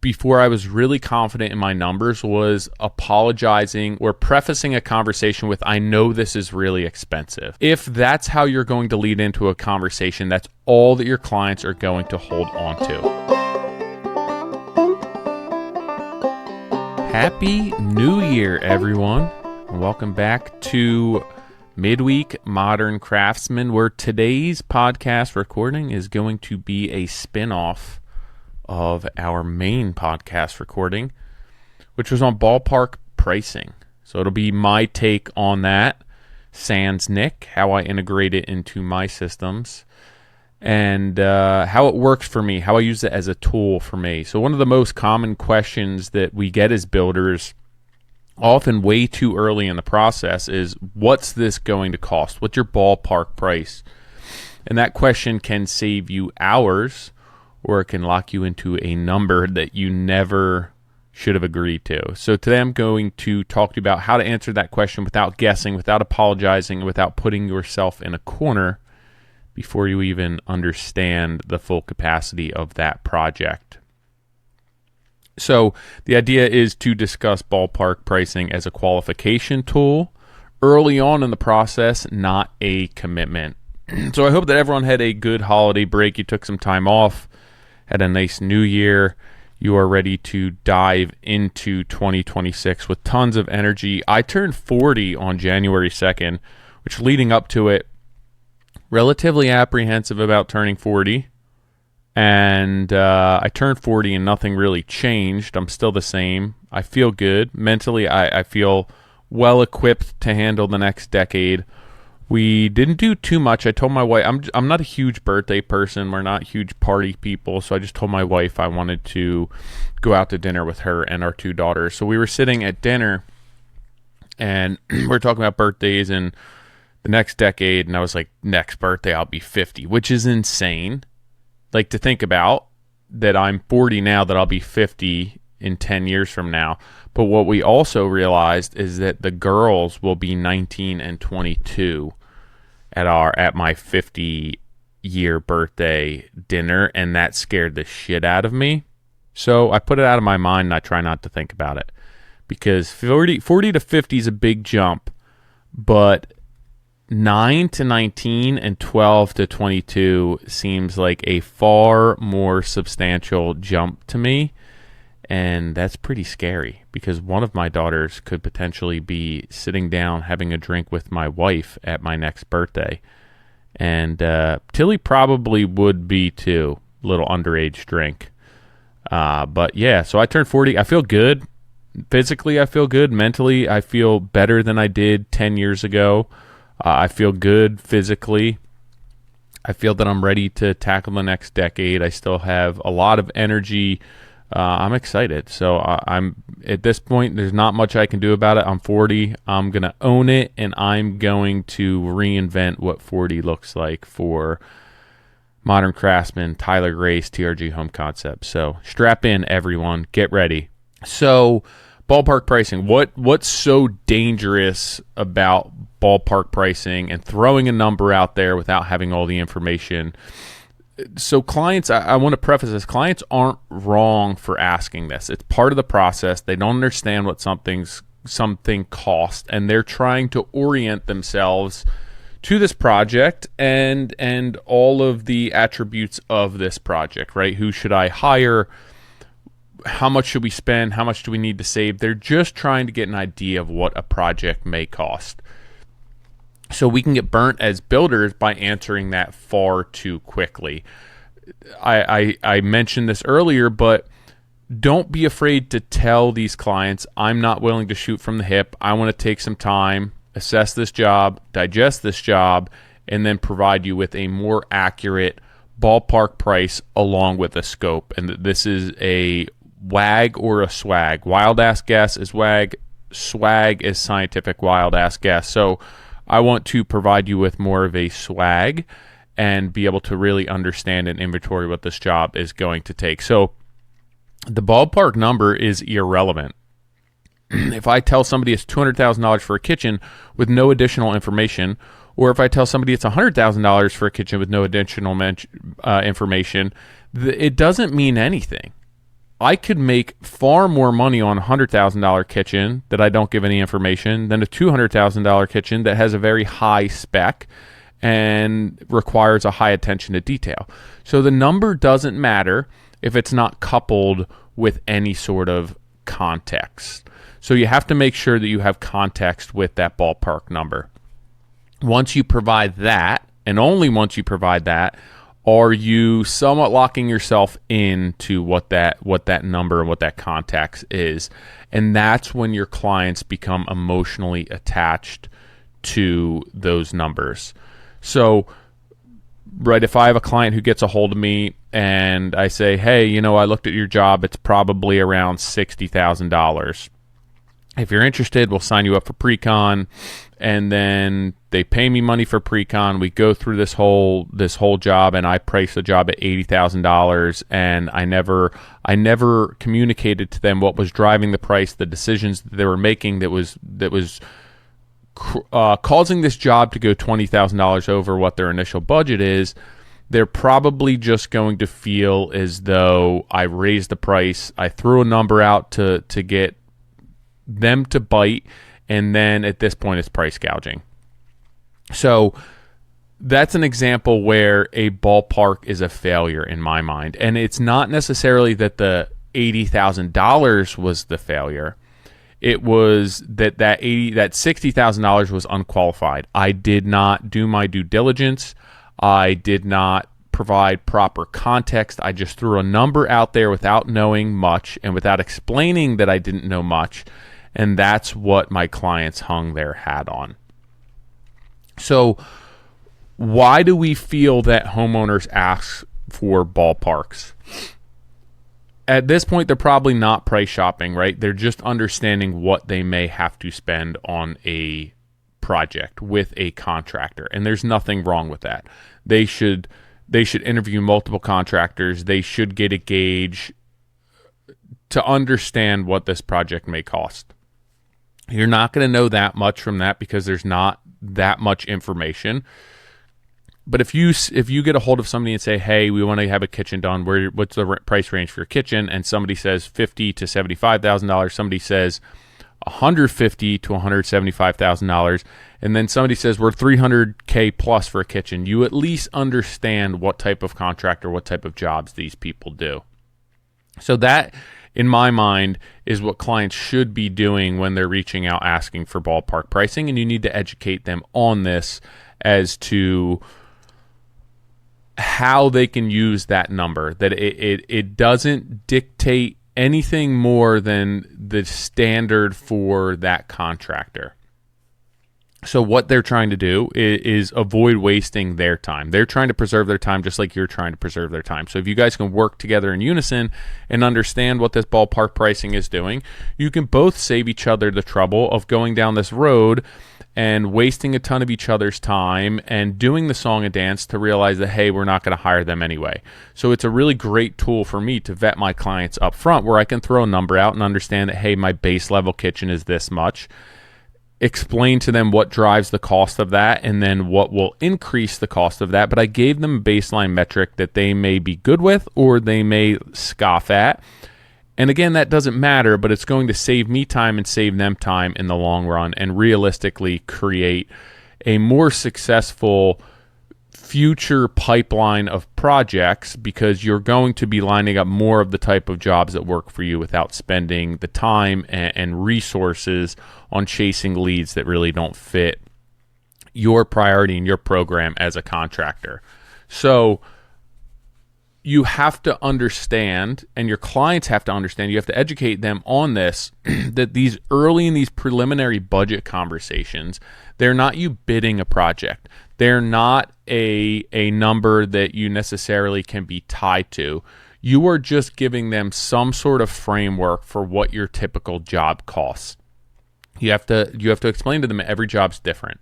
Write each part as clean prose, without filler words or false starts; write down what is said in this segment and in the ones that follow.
before I was really confident in my numbers was apologizing or prefacing a conversation with, I know this is really expensive. If that's how you're going to lead into a conversation, that's all that your clients are going to hold on to. Happy New Year, everyone. Welcome back to Midweek Modern Craftsman, where today's podcast recording is going to be a spin-off of our main podcast recording, which was on ballpark pricing. So it'll be my take on that, sans Nick, how I integrate it into my systems, and how it works for me, how I use it as a tool for me. So one of the most common questions that we get as builders, often way too early in the process, is what's this going to cost? What's your ballpark price? And that question can save you hours, or it can lock you into a number that you never should have agreed to. So today I'm going to talk to you about how to answer that question without guessing, without apologizing, without putting yourself in a corner before you even understand the full capacity of that project. So the idea is to discuss ballpark pricing as a qualification tool early on in the process, not a commitment. So I hope that everyone had a good holiday break. You took some time off, had a nice new year. You are ready to dive into 2026 with tons of energy. I turned 40 on January 2nd, which leading up to it, relatively apprehensive about turning 40. And I turned 40 and nothing really changed. I'm still the same. I feel good. Mentally, I feel well equipped to handle the next decade. We didn't do too much. I told my wife, I'm not a huge birthday person. We're not huge party people. So I just told my wife I wanted to go out to dinner with her and our two daughters. So we were sitting at dinner and we're talking about birthdays and the next decade. And I was like, next birthday, I'll be 50, which is insane. Like to think about that I'm 40 now, that I'll be 50 in 10 years from now. But what we also realized is that the girls will be 19 and 22 at my 50-year birthday dinner, and that scared the shit out of me. So I put it out of my mind, and I try not to think about it, because 40 to 50 is a big jump, but 9 to 19 and 12 to 22 seems like a far more substantial jump to me. And that's pretty scary, because one of my daughters could potentially be sitting down having a drink with my wife at my next birthday. And Tilly probably would be too, little underage drink. But yeah, so I turned 40. I feel good. Physically, I feel good. Mentally, I feel better than I did 10 years ago. I feel good physically. I feel that I'm ready to tackle the next decade. I still have a lot of energy. I'm excited. So I'm at this point, there's not much I can do about it. I'm 40. I'm going to own it, and I'm going to reinvent what 40 looks like for Modern Craftsman, Tyler Grace, TRG Home Concepts. So strap in, everyone. Get ready. So ballpark pricing. What's so dangerous about ballpark pricing and throwing a number out there without having all the information? So clients, I want to preface this, clients aren't wrong for asking this. It's part of the process. They don't understand what something costs, and they're trying to orient themselves to this project and all of the attributes of this project, right? Who should I hire? How much should we spend? How much do we need to save? They're just trying to get an idea of what a project may cost. So we can get burnt as builders by answering that far too quickly. I mentioned this earlier, but don't be afraid to tell these clients, I'm not willing to shoot from the hip. I want to take some time, assess this job, digest this job, and then provide you with a more accurate ballpark price along with a scope. And this is a wag or a swag. Wild ass guess is wag. Swag is scientific wild ass guess. So I want to provide you with more of a swag and be able to really understand and inventory what this job is going to take. So the ballpark number is irrelevant. If I tell somebody it's $200,000 for a kitchen with no additional information, or if I tell somebody it's $100,000 for a kitchen with no additional information, it doesn't mean anything. I could make far more money on a $100,000 kitchen that I don't give any information than a $200,000 kitchen that has a very high spec and requires a high attention to detail. So the number doesn't matter if it's not coupled with any sort of context. So you have to make sure that you have context with that ballpark number. Once you provide that, and only once you provide that, are you somewhat locking yourself into what that number and what that context is. And that's when your clients become emotionally attached to those numbers. So, right, if I have a client who gets a hold of me and I say, hey, I looked at your job, it's probably around $60,000. If you're interested, we'll sign you up for Precon, and then they pay me money for Precon. We go through this whole job, and I price the job at $80,000, and I never communicated to them what was driving the price, the decisions that they were making that was causing this job to go $20,000 over what their initial budget is. They're probably just going to feel as though I raised the price, I threw a number out to get them to bite, and then at this point it's price gouging. So that's an example where a ballpark is a failure in my mind. And it's not necessarily that the $80,000 was the failure. It was that $60,000 was unqualified. I did not do my due diligence. I did not provide proper context. I just threw a number out there without knowing much and without explaining that I didn't know much. And that's what my clients hung their hat on. So why do we feel that homeowners ask for ballparks? At this point, they're probably not price shopping, right? They're just understanding what they may have to spend on a project with a contractor. And there's nothing wrong with that. They should interview multiple contractors. They should get a gauge to understand what this project may cost. You're not going to know that much from that because there's not that much information. But if you get a hold of somebody and say, hey, we want to have a kitchen done, what's the price range for your kitchen? And somebody says $50,000 to $75,000. Somebody says $150,000 to $175,000. And then somebody says we're $300K plus for a kitchen. You at least understand what type of contractor, what type of jobs these people do. So that, in my mind, is what clients should be doing when they're reaching out asking for ballpark pricing, and you need to educate them on this as to how they can use that number, that it doesn't dictate anything more than the standard for that contractor. So what they're trying to do is avoid wasting their time. They're trying to preserve their time just like you're trying to preserve their time. So if you guys can work together in unison and understand what this ballpark pricing is doing, you can both save each other the trouble of going down this road and wasting a ton of each other's time and doing the song and dance to realize that, hey, we're not going to hire them anyway. So it's a really great tool for me to vet my clients up front, where I can throw a number out and understand that, hey, my base level kitchen is this much. Explain to them what drives the cost of that and then what will increase the cost of that. But I gave them a baseline metric that they may be good with or they may scoff at. And again, that doesn't matter, but it's going to save me time and save them time in the long run and realistically create a more successful future pipeline of projects, because you're going to be lining up more of the type of jobs that work for you without spending the time and resources on chasing leads that really don't fit your priority and your program as a contractor. So you have to understand, and your clients have to understand, you have to educate them on this, that these early in these preliminary budget conversations, they're not you bidding a project. They're not a number that you necessarily can be tied to. You are just giving them some sort of framework for what your typical job costs. You have to explain to them every job's different.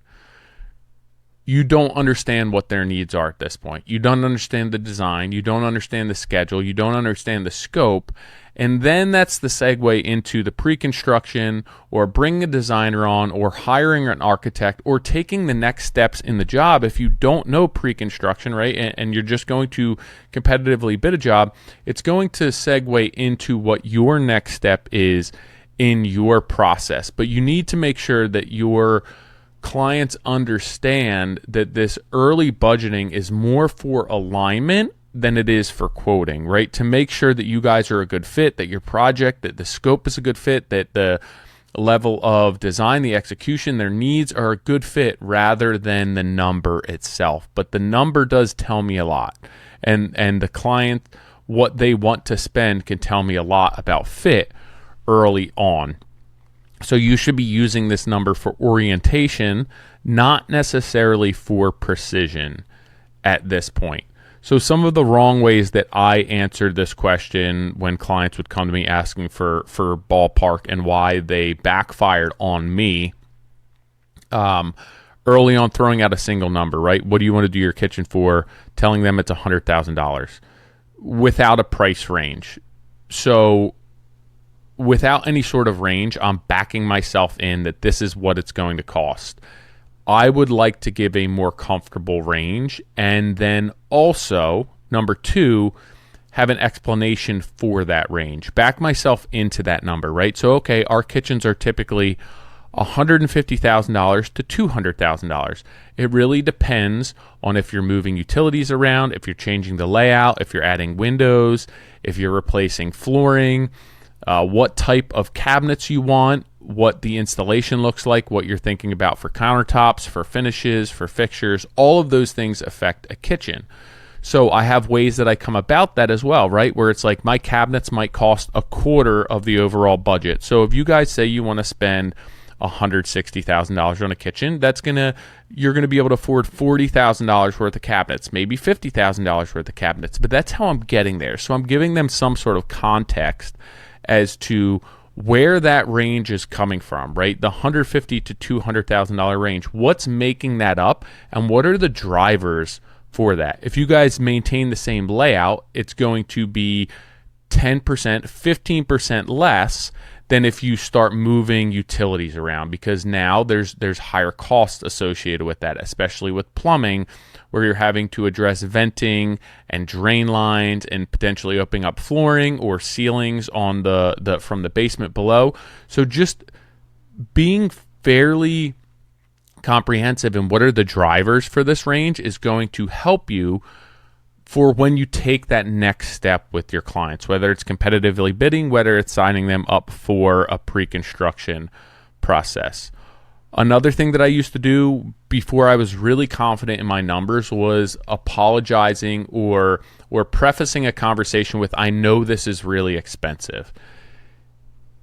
you don't understand what their needs are at this point. You don't understand the design. You don't understand the schedule. You don't understand the scope. And then that's the segue into the pre-construction, or bringing a designer on, or hiring an architect, or taking the next steps in the job. If you don't know pre-construction, right, and you're just going to competitively bid a job, it's going to segue into what your next step is in your process. But you need to make sure that your clients understand that this early budgeting is more for alignment than it is for quoting, right? To make sure that you guys are a good fit, that your project, that the scope is a good fit, that the level of design, the execution, their needs are a good fit, rather than the number itself. But the number does tell me a lot. And the client, what they want to spend, can tell me a lot about fit early on. So you should be using this number for orientation, not necessarily for precision at this point. So some of the wrong ways that I answered this question when clients would come to me asking for ballpark, and why they backfired on me, early on, throwing out a single number, right? What do you want to do your kitchen for? Telling them it's $100,000 without a price range. So without any sort of range, I'm backing myself in that this is what it's going to cost. I would like to give a more comfortable range, and then also, number two, have an explanation for that range. Back myself into that number, right? So, okay, our kitchens are typically $150,000 to $200,000. It really depends on if you're moving utilities around, if you're changing the layout, if you're adding windows, if you're replacing flooring, what type of cabinets you want, what the installation looks like, what you're thinking about for countertops, for finishes, for fixtures. All of those things affect a kitchen. So I have ways that I come about that as well, right? Where it's like my cabinets might cost a quarter of the overall budget. So if you guys say you want to spend $160,000 on a kitchen, you're gonna be able to afford $40,000 worth of cabinets, maybe $50,000 worth of cabinets. But that's how I'm getting there. So I'm giving them some sort of context as to where that range is coming from, right? The $150,000 to $200,000 range. What's making that up, and what are the drivers for that? If you guys maintain the same layout, it's going to be 10%, 15% less than if you start moving utilities around, because now there's higher costs associated with that, especially with plumbing, where you're having to address venting and drain lines and potentially opening up flooring or ceilings on the from the basement below. So just being fairly comprehensive in what are the drivers for this range is going to help you for when you take that next step with your clients, whether it's competitively bidding, whether it's signing them up for a pre-construction process. Another thing that I used to do before I was really confident in my numbers was apologizing or prefacing a conversation with, I know this is really expensive.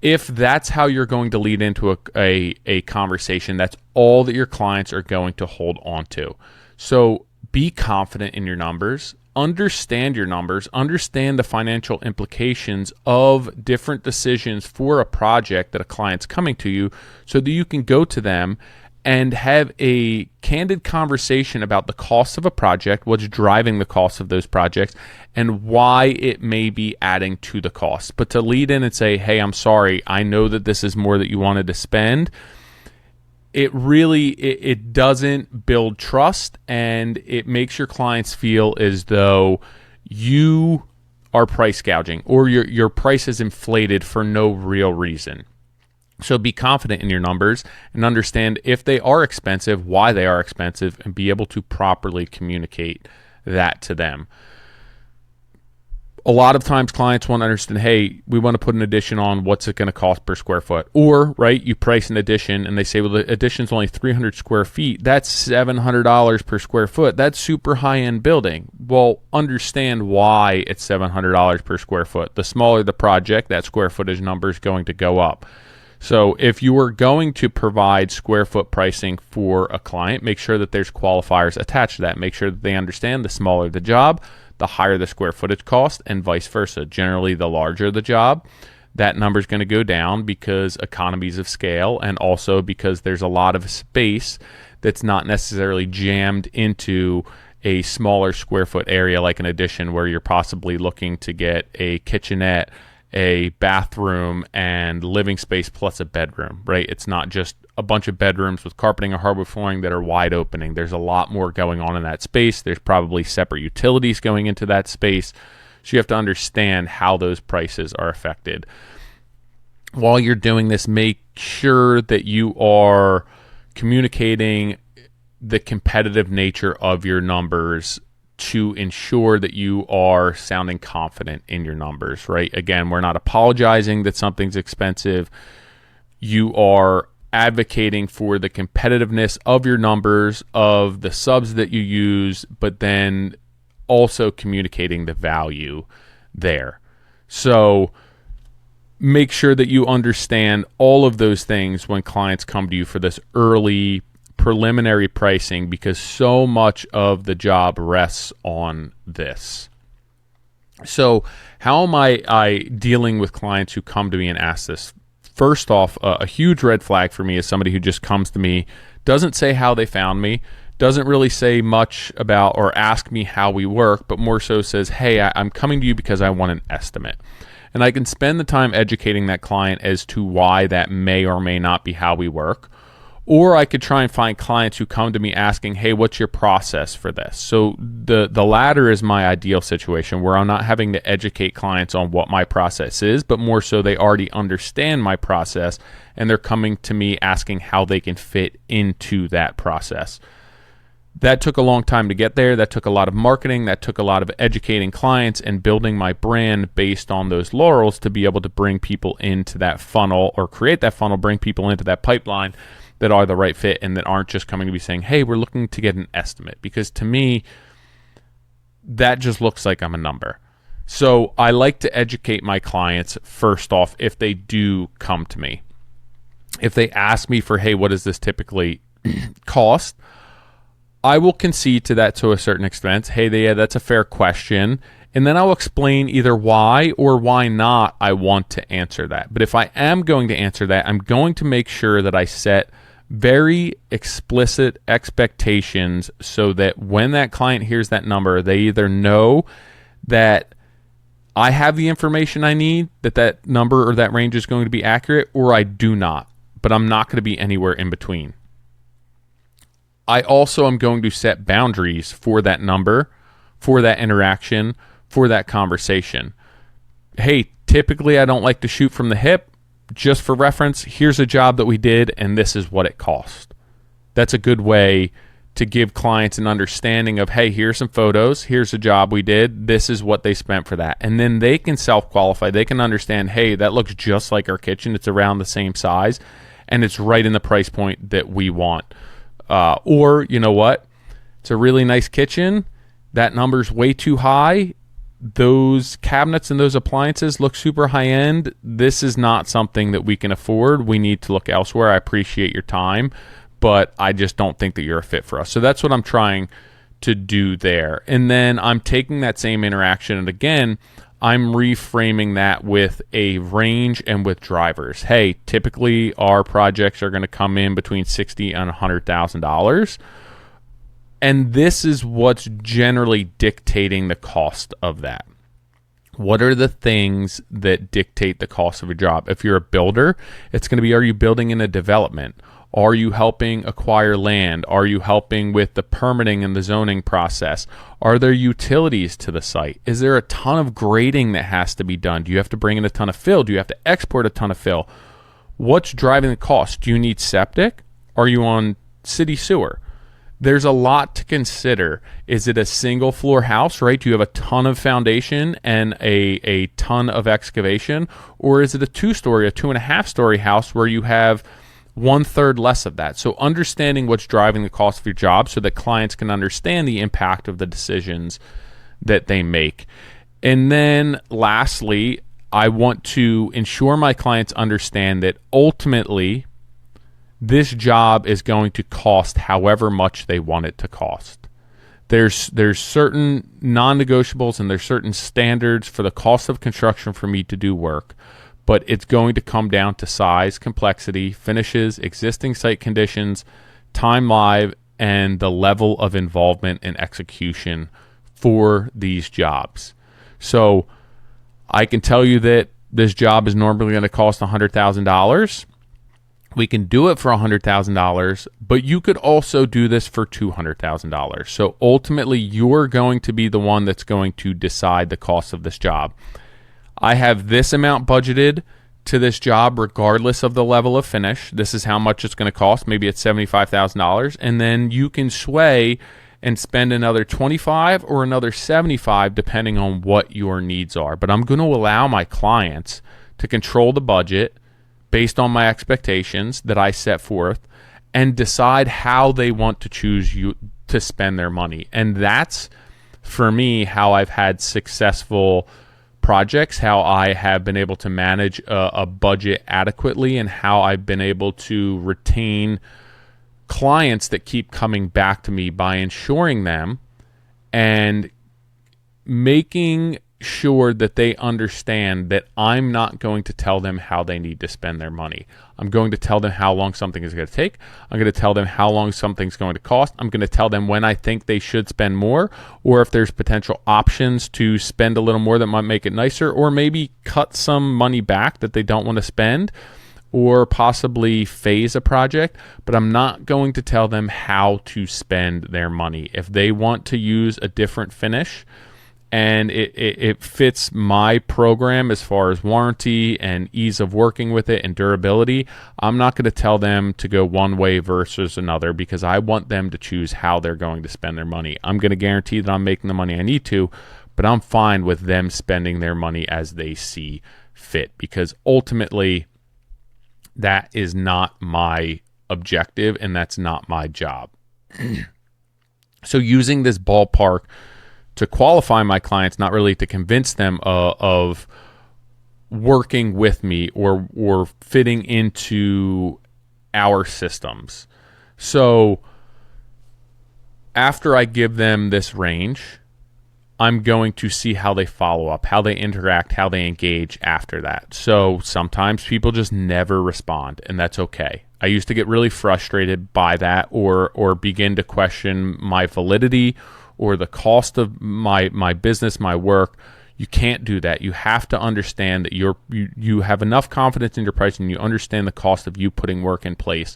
If that's how you're going to lead into a conversation, that's all that your clients are going to hold on to. So be confident in your numbers. Understand your numbers, understand the financial implications of different decisions for a project that a client's coming to you, so that you can go to them and have a candid conversation about the cost of a project, what's driving the cost of those projects, and why it may be adding to the cost. But to lead in and say, hey, I'm sorry, I know that this is more that you wanted to spend, it doesn't build trust, and it makes your clients feel as though you are price gouging, or your price is inflated for no real reason. So be confident in your numbers and understand if they are expensive, why they are expensive, and be able to properly communicate that to them. A lot of times clients want to understand, hey, we want to put an addition on, what's it going to cost per square foot? Or, right, you price an addition and they say, well, the addition's only 300 square feet. That's $700 per square foot. That's super high-end building. Well, understand why it's $700 per square foot. The smaller the project, that square footage number is going to go up. So if you are going to provide square foot pricing for a client, make sure that there's qualifiers attached to that. Make sure that they understand the smaller the job, the higher the square footage cost, and vice versa. Generally, the larger the job, that number is going to go down because economies of scale, and also because there's a lot of space that's not necessarily jammed into a smaller square foot area like an addition where you're possibly looking to get a kitchenette, a bathroom, and living space plus a bedroom, right? It's not just a bunch of bedrooms with carpeting or hardwood flooring that are wide opening. There's a lot more going on in that space. There's probably separate utilities going into that space. So you have to understand how those prices are affected. While you're doing this, make sure that you are communicating the competitive nature of your numbers to ensure that you are sounding confident in your numbers, right? Again, we're not apologizing that something's expensive. You are advocating for the competitiveness of your numbers, of the subs that you use, but then also communicating the value there. So make sure that you understand all of those things when clients come to you for this early preliminary pricing, because so much of the job rests on this. So how am I dealing with clients who come to me and ask this? First off, a huge red flag for me is somebody who just comes to me, doesn't say how they found me, doesn't really say much about or ask me how we work, but more so says, hey, I'm coming to you because I want an estimate. And I can spend the time educating that client as to why that may or may not be how we work. Or I could try and find clients who come to me asking, hey, what's your process for this? So the latter is my ideal situation, where I'm not having to educate clients on what my process is, but more so they already understand my process and they're coming to me asking how they can fit into that process. That took a long time to get there. That took a lot of marketing. That took a lot of educating clients and building my brand based on those laurels to be able to bring people into that funnel, or create that funnel, bring people into that pipeline that are the right fit and that aren't just coming to be saying, hey, we're looking to get an estimate. Because to me, that just looks like I'm a number. So I like to educate my clients first off if they do come to me. If they ask me for, hey, what does this typically cost? I will concede to that to a certain extent. Hey, that's a fair question. And then I'll explain either why or why not I want to answer that. But if I am going to answer that, I'm going to make sure that I set very explicit expectations so that when that client hears that number, they either know that I have the information I need, that number or that range is going to be accurate, or I do not. But I'm not going to be anywhere in between. I also am going to set boundaries for that number, for that interaction, for that conversation. Hey, typically I don't like to shoot from the hip. Just for reference, here's a job that we did and this is what it cost. That's a good way to give clients an understanding of, hey, here's some photos, here's a job we did, this is what they spent for that. And then they can self-qualify. They can understand, hey, that looks just like our kitchen. It's around the same size and it's right in the price point that we want. Or, you know what? It's a really nice kitchen. That number's way too high. Those cabinets and those appliances look super high end. This is not something that we can afford. We need to look elsewhere. I appreciate your time, but I just don't think that you're a fit for us. So that's what I'm trying to do there. And then I'm taking that same interaction, and again, I'm reframing that with a range and with drivers. Hey, typically our projects are going to come in between $60,000 and $100,000. And this is what's generally dictating the cost of that. What are the things that dictate the cost of a job? If you're a builder, it's going to be, are you building in a development? Are you helping acquire land? Are you helping with the permitting and the zoning process? Are there utilities to the site? Is there a ton of grading that has to be done? Do you have to bring in a ton of fill? Do you have to export a ton of fill? What's driving the cost? Do you need septic? Are you on city sewer? There's a lot to consider. Is it a single floor house, right? Do you have a ton of foundation and a ton of excavation? Or is it a 2-story, a 2.5-story house where you have 1/3 less of that? So understanding what's driving the cost of your job so that clients can understand the impact of the decisions that they make. And then lastly, I want to ensure my clients understand that ultimately this job is going to cost however much they want it to cost. There's certain non-negotiables and there's certain standards for the cost of construction for me to do work, but it's going to come down to size, complexity, finishes, existing site conditions, time live, and the level of involvement and execution for these jobs. So I can tell you that this job is normally going to cost $100,000. We can do it for $100,000, but you could also do this for $200,000. So ultimately, you're going to be the one that's going to decide the cost of this job. I have this amount budgeted to this job regardless of the level of finish. This is how much it's going to cost. Maybe it's $75,000, and then you can sway and spend another $25,000 or another $75,000 depending on what your needs are. But I'm going to allow my clients to control the budget based on my expectations that I set forth and decide how they want to choose you to spend their money. And that's, for me, how I've had successful projects, how I have been able to manage a budget adequately, and how I've been able to retain clients that keep coming back to me by ensuring them and making sure that they understand that I'm not going to tell them how they need to spend their money. I'm going to tell them how long something is going to take. I'm going to tell them how long something's going to cost. I'm going to tell them when I think they should spend more, or if there's potential options to spend a little more that might make it nicer, or maybe cut some money back that they don't want to spend, or possibly phase a project. But I'm not going to tell them how to spend their money. If they want to use a different finish and it fits my program as far as warranty and ease of working with it and durability, I'm not going to tell them to go one way versus another, because I want them to choose how they're going to spend their money. I'm going to guarantee that I'm making the money I need to, but I'm fine with them spending their money as they see fit, because ultimately that is not my objective and that's not my job. So using this ballpark to qualify my clients, not really to convince them of working with me or fitting into our systems. So after I give them this range, I'm going to see how they follow up, how they interact, how they engage after that. So sometimes people just never respond, and that's okay. I used to get really frustrated by that, or begin to question my validity or the cost of my business, my work. You can't do that. You have to understand that you have enough confidence in your pricing, and you understand the cost of you putting work in place,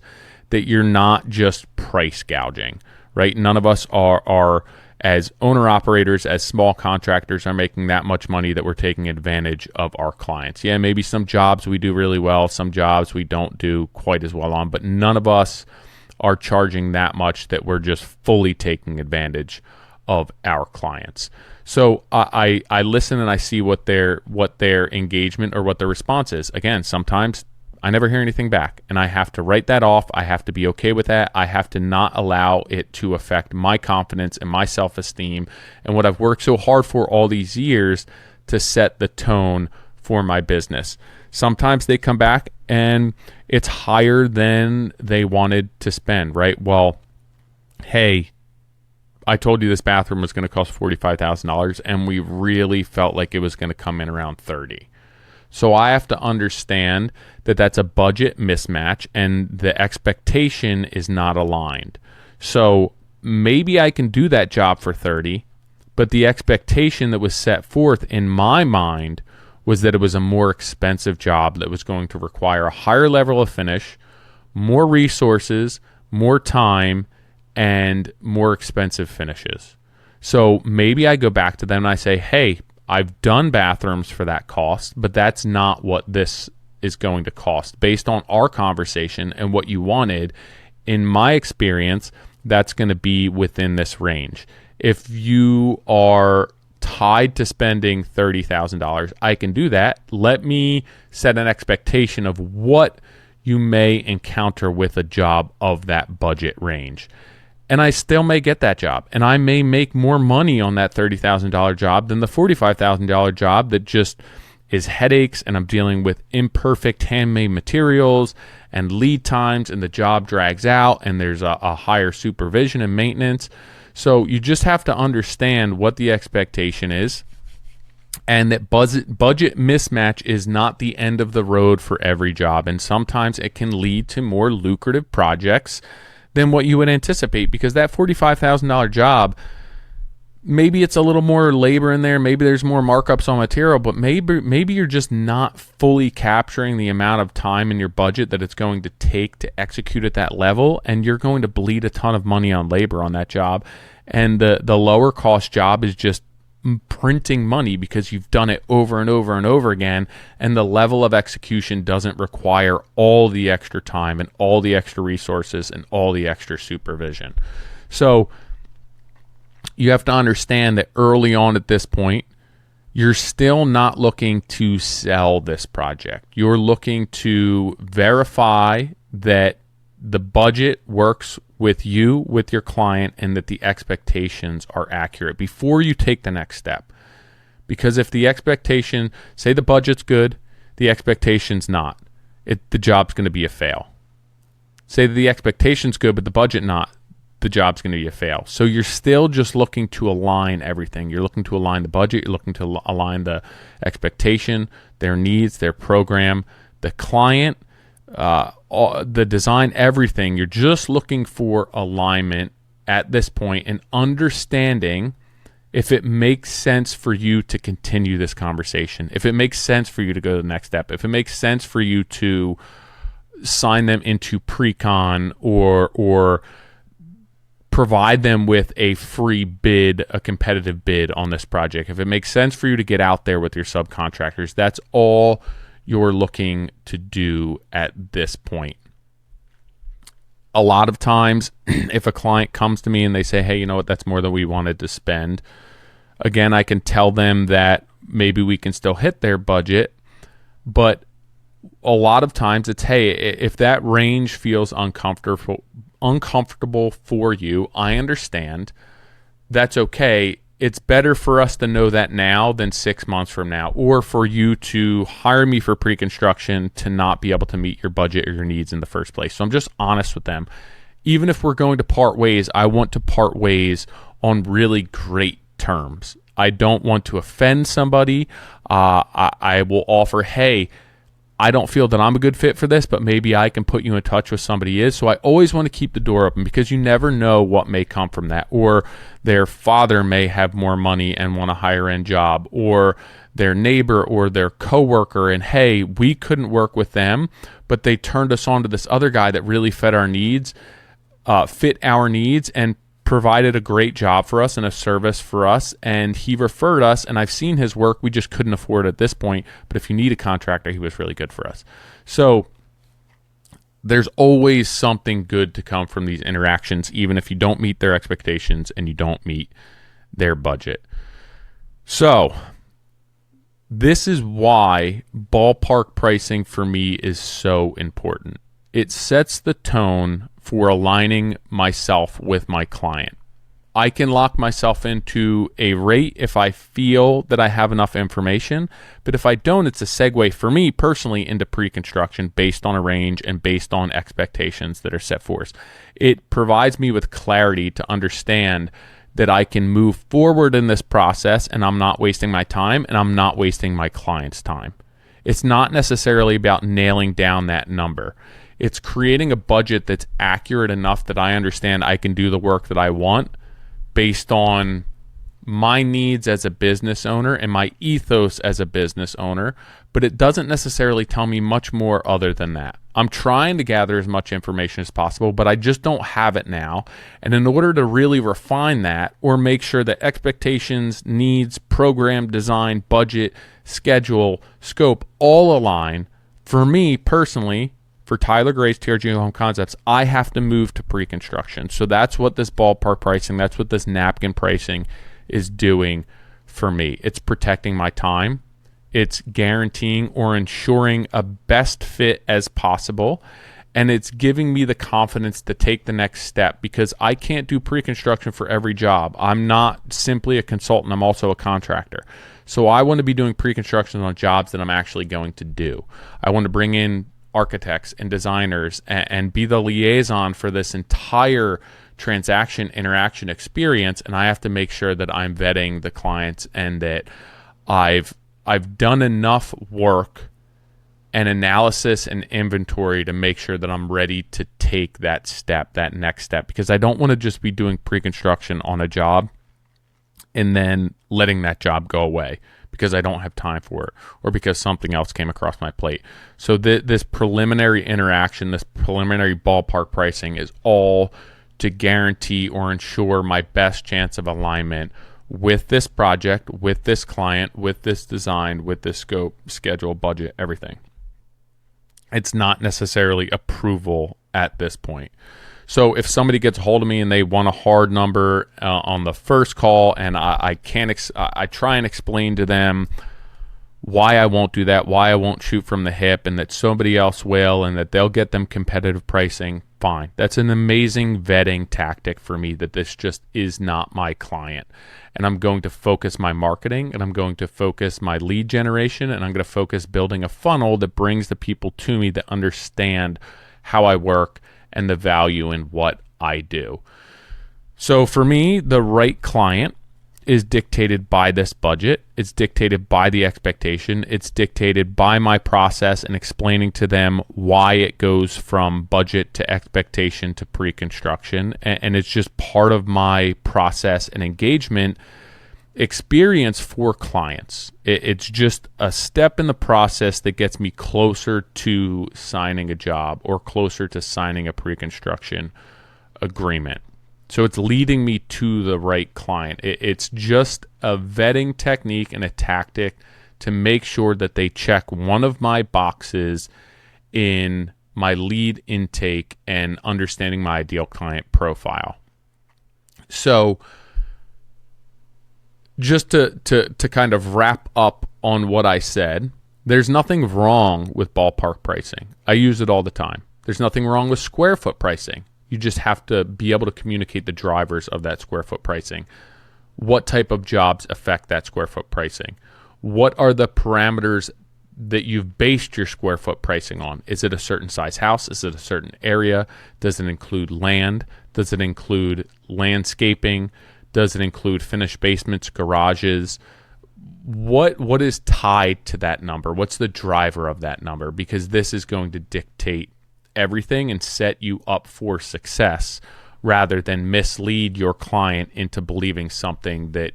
that you're not just price gouging, right? None of us are as owner-operators, as small contractors, are making that much money that we're taking advantage of our clients. Yeah, maybe some jobs we do really well, some jobs we don't do quite as well on, but none of us are charging that much that we're just fully taking advantage of our clients. So I listen and I see what their engagement or what their response is. Again, sometimes I never hear anything back, and I have to write that off. I have to be okay with that. I have to not allow it to affect my confidence and my self-esteem and what I've worked so hard for all these years to set the tone for my business. Sometimes they come back and it's higher than they wanted to spend, right? Well, hey, I told you this bathroom was going to cost $45,000, and we really felt like it was going to come in around $30,000. So I have to understand that that's a budget mismatch and the expectation is not aligned. So maybe I can do that job for $30,000, but the expectation that was set forth in my mind was that it was a more expensive job that was going to require a higher level of finish, more resources, more time, and more expensive finishes. So maybe I go back to them and I say, hey, I've done bathrooms for that cost, but that's not what this is going to cost. Based on our conversation and what you wanted, in my experience, that's going to be within this range. If you are tied to spending $30,000, I can do that. Let me set an expectation of what you may encounter with a job of that budget range. And I still may get that job. And I may make more money on that $30,000 job than the $45,000 job that just is headaches, and I'm dealing with imperfect handmade materials and lead times, and the job drags out, and there's a higher supervision and maintenance. So you just have to understand what the expectation is, and that budget mismatch is not the end of the road for every job. And sometimes it can lead to more lucrative projects than what you would anticipate, because that $45,000 job, maybe it's a little more labor in there, maybe there's more markups on material, but maybe you're just not fully capturing the amount of time in your budget that it's going to take to execute at that level, and you're going to bleed a ton of money on labor on that job. And the lower cost job is just printing money because you've done it over and over and over again, and the level of execution doesn't require all the extra time and all the extra resources and all the extra supervision. So you have to understand that early on at this point, you're still not looking to sell this project. You're looking to verify that the budget works with you, with your client, and that the expectations are accurate before you take the next step. Because if the expectation, say the budget's good, the expectation's not, the job's going to be a fail. Say the expectation's good, but the budget not, the job's going to be a fail. So you're still just looking to align everything. You're looking to align the budget. You're looking to align the expectation, their needs, their program, the client, the design, everything. You're just looking for alignment at this point and understanding if it makes sense for you to continue this conversation, if it makes sense for you to go to the next step, if it makes sense for you to sign them into Precon or provide them with a free bid, a competitive bid on this project. If it makes sense for you to get out there with your subcontractors, that's all you're looking to do at this point. A lot of times, if a client comes to me and they say, hey, you know what, that's more than we wanted to spend, again, I can tell them that maybe we can still hit their budget, but a lot of times it's, hey, if that range feels uncomfortable for you, I understand. That's okay. It's better for us to know that now than 6 months from now, or for you to hire me for pre-construction to not be able to meet your budget or your needs in the first place. So I'm just honest with them. Even if we're going to part ways, I want to part ways on really great terms. I don't want to offend somebody. I will offer, hey, I don't feel that I'm a good fit for this, but maybe I can put you in touch with somebody who is. So I always want to keep the door open, because you never know what may come from that. Or their father may have more money and want a higher end job, or their neighbor or their coworker, and hey, we couldn't work with them, but they turned us on to this other guy that really fit our needs, and provided a great job for us and a service for us, and he referred us, and I've seen his work. We just couldn't afford it at this point, but if you need a contractor, he was really good for us. So there's always something good to come from these interactions, even if you don't meet their expectations and you don't meet their budget. So this is why ballpark pricing for me is so important. It sets the tone for aligning myself with my client. I can lock myself into a rate if I feel that I have enough information, but if I don't, it's a segue for me personally into pre-construction based on a range and based on expectations that are set forth. It provides me with clarity to understand that I can move forward in this process, and I'm not wasting my time and I'm not wasting my client's time. It's not necessarily about nailing down that number. It's creating a budget that's accurate enough that I understand I can do the work that I want based on my needs as a business owner and my ethos as a business owner, but it doesn't necessarily tell me much more other than that. I'm trying to gather as much information as possible, but I just don't have it now. And in order to really refine that, or make sure that expectations, needs, program, design, budget, schedule, scope all align, for me personally, for Tyler Gray's TRG Home Concepts, I have to move to pre-construction. So that's what this ballpark pricing, that's what this napkin pricing is doing for me. It's protecting my time. It's guaranteeing or ensuring a best fit as possible. And it's giving me the confidence to take the next step, because I can't do pre-construction for every job. I'm not simply a consultant. I'm also a contractor. So I want to be doing pre-construction on jobs that I'm actually going to do. I want to bring in architects and designers and be the liaison for this entire transaction interaction experience, and I have to make sure that I'm vetting the clients and that I've done enough work and analysis and inventory to make sure that I'm ready to take that step, that next step, because I don't want to just be doing pre-construction on a job and then letting that job go away because I don't have time for it or because something else came across my plate. So this preliminary interaction, this preliminary ballpark pricing is all to guarantee or ensure my best chance of alignment with this project, with this client, with this design, with this scope, schedule, budget, everything. It's not necessarily approval at this point. So if somebody gets a hold of me and they want a hard number on the first call, and I try and explain to them why I won't do that, why I won't shoot from the hip, and that somebody else will, and that they'll get them competitive pricing, fine. That's an amazing vetting tactic for me, that this just is not my client. And I'm going to focus my marketing, and I'm going to focus my lead generation, and I'm going to focus building a funnel that brings the people to me that understand how I work and the value in what I do. So for me, the right client is dictated by this budget. It's dictated by the expectation. It's dictated by my process and explaining to them why it goes from budget to expectation to pre-construction. And it's just part of my process and engagement experience for clients. It's just a step in the process that gets me closer to signing a job or closer to signing a pre-construction agreement. So it's leading me to the right client. It's just a vetting technique and a tactic to make sure that they check one of my boxes in my lead intake and understanding my ideal client profile. So just to kind of wrap up on what I said, there's nothing wrong with ballpark pricing. I use it all the time. There's nothing wrong with square foot pricing. You just have to be able to communicate the drivers of that square foot pricing. What type of jobs affect that square foot pricing? What are the parameters that you've based your square foot pricing on? Is it a certain size house? Is it a certain area? Does it include land? Does it include landscaping? Does it include finished basements, garages? What is tied to that number? What's the driver of that number? Because this is going to dictate everything and set you up for success rather than mislead your client into believing something that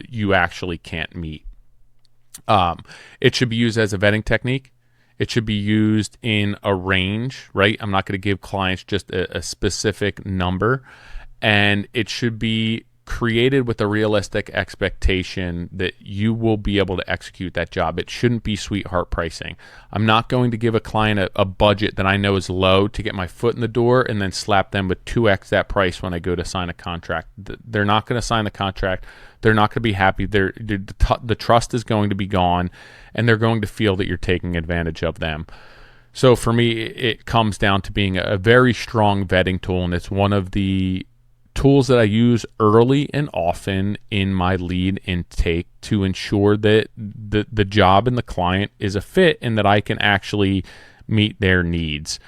you actually can't meet. It should be used as a vetting technique. It should be used in a range, right? I'm not going to give clients just a specific number, and it should be created with a realistic expectation that you will be able to execute that job. It shouldn't be sweetheart pricing. I'm not going to give a client a budget that I know is low to get my foot in the door and then slap them with 2x that price when I go to sign a contract. They're not going to sign the contract. They're not going to be happy. The trust is going to be gone, and they're going to feel that you're taking advantage of them. So for me, it comes down to being a very strong vetting tool, and it's one of the tools that I use early and often in my lead intake to ensure that the job and the client is a fit and that I can actually meet their needs.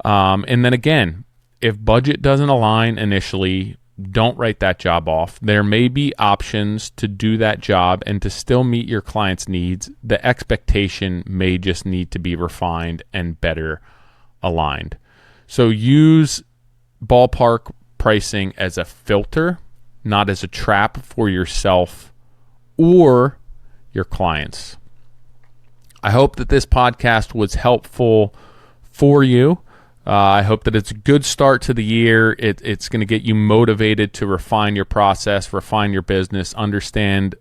And then again, if budget doesn't align initially, don't write that job off. There may be options to do that job and to still meet your client's needs. The expectation may just need to be refined and better aligned. So use ballpark pricing as a filter, not as a trap for yourself or your clients. I hope that this podcast was helpful for you. I hope that it's a good start to the year. It's going to get you motivated to refine your process, refine your business, understand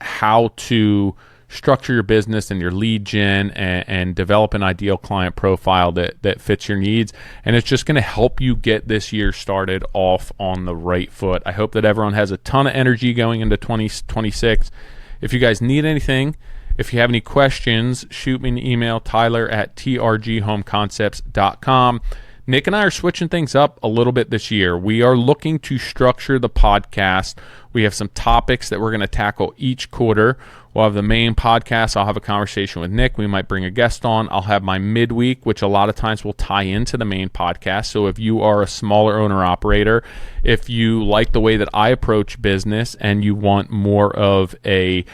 how to structure your business and your lead gen and develop an ideal client profile that fits your needs. And it's just going to help you get this year started off on the right foot. I hope that everyone has a ton of energy going into 2026. If you guys need anything, if you have any questions, shoot me an email, tyler@trghomeconcepts.com. Nick and I are switching things up a little bit this year. We are looking to structure the podcast. We have some topics that we're going to tackle each quarter. We'll have the main podcast. I'll have a conversation with Nick. We might bring a guest on. I'll have my midweek, which a lot of times will tie into the main podcast. So if you are a smaller owner-operator, if you like the way that I approach business and you want more of an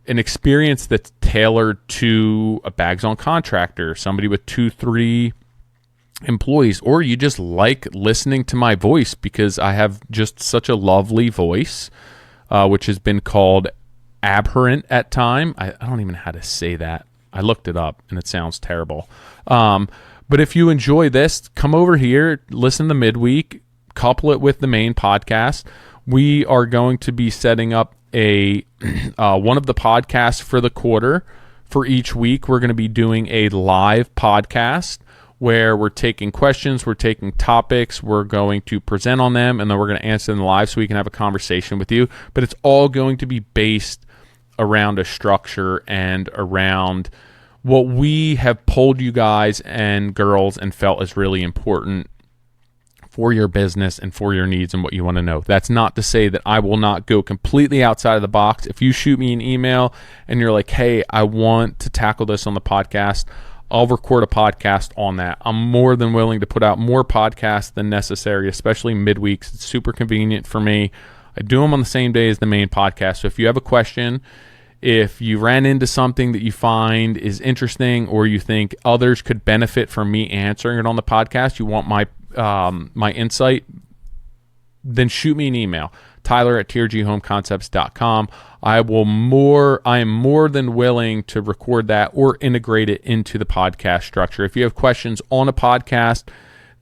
experience that's tailored to a bags on contractor, somebody with 2-3 employees, or you just like listening to my voice because I have just such a lovely voice, which has been called aberrant at time. I don't even know how to say that. I looked it up and it sounds terrible. But if you enjoy this, come over here, listen to midweek, couple it with the main podcast. We are going to be setting up a one of the podcasts for the quarter. For each week, we're going to be doing a live podcast where we're taking questions, we're taking topics, we're going to present on them, and then we're going to answer them live so we can have a conversation with you. But it's all going to be based around a structure and around what we have polled you guys and girls and felt is really important for your business and for your needs and what you want to know. That's not to say that I will not go completely outside of the box. If you shoot me an email and you're like, hey, I want to tackle this on the podcast, I'll record a podcast on that. I'm more than willing to put out more podcasts than necessary, especially midweeks. It's super convenient for me. I do them on the same day as the main podcast. So if you have a question, if you ran into something that you find is interesting or you think others could benefit from me answering it on the podcast, you want my insight, then shoot me an email, tyler@trghomeconcepts.com. I am more than willing to record that or integrate it into the podcast structure. If you have questions on a podcast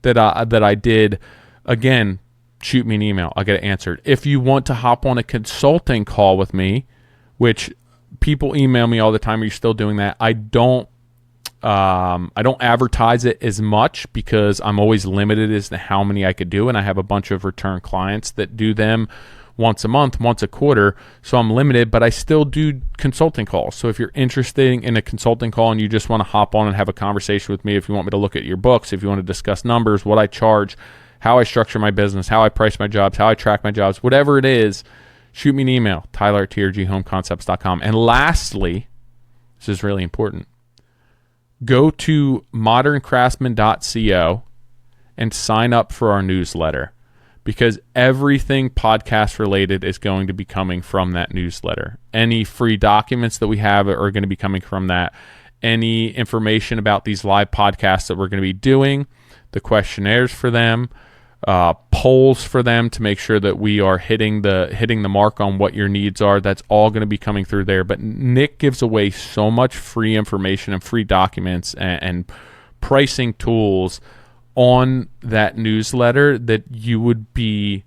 that I did, again, shoot me an email. I'll get it answered. If you want to hop on a consulting call with me, which people email me all the time, are you still doing that? I don't advertise it as much because I'm always limited as to how many I could do, and I have a bunch of return clients that do them once a month, once a quarter, so I'm limited, but I still do consulting calls. So if you're interested in a consulting call and you just want to hop on and have a conversation with me, if you want me to look at your books, if you want to discuss numbers, what I charge, how I structure my business, how I price my jobs, how I track my jobs, whatever it is, shoot me an email, tyler@trghomeconcepts.com. And lastly, this is really important, go to moderncraftsman.co and sign up for our newsletter, because everything podcast related is going to be coming from that newsletter. Any free documents that we have are going to be coming from that. Any information about these live podcasts that we're going to be doing, the questionnaires for them, polls for them to make sure that we are hitting the mark on what your needs are. That's all going to be coming through there. But Nick gives away so much free information and free documents and pricing tools on that newsletter that you would be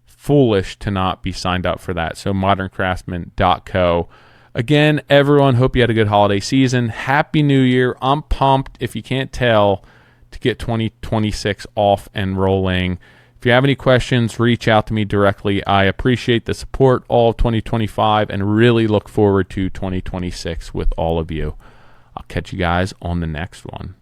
foolish to not be signed up for that. So moderncraftsman.co. Again, everyone, hope you had a good holiday season. Happy New Year. I'm pumped, if you can't tell, to get 2026 off and rolling. If you have any questions, reach out to me directly. I appreciate the support all of 2025 and really look forward to 2026 with all of you. I'll catch you guys on the next one.